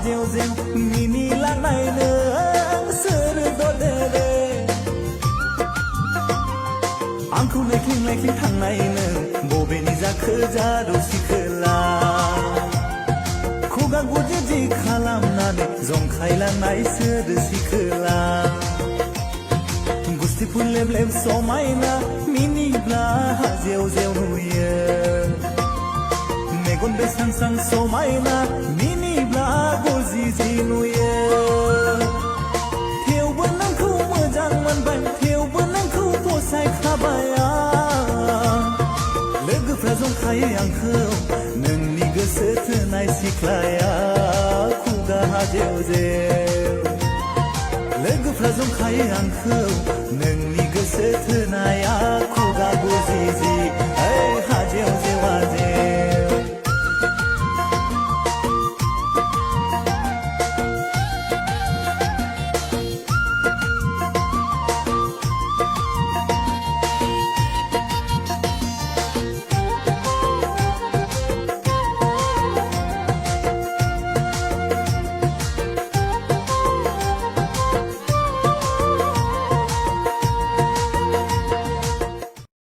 जेव जेव मिनिलांनाय नों सोर ददेरे आंखौ नायख्लिं नायख्लिं थांनाय नों बबेनि जाखो जारौ सिखोला खुगा गुदि जि खालामनानै जंखायलांनाय सोर सिखोला गुस्ति फुल लेब लेब समायना मिनिब्ला जेव जेव नुयो मेगन बेसां सां समायना मिनिब्ला गजि जि नुयो थेवबो नोंखौ मोजां मोनबाय थेवबो नोंखौ फसायखाबाय आं लोगोफ्रा जंखायो आंखौ नोंनि गोसो थोनाय सिख्लाया खुगा जेव जेव लोगोफ्रा जंखायो आंखौ नोंनि गोसो थोनाया खुगा गुजि जि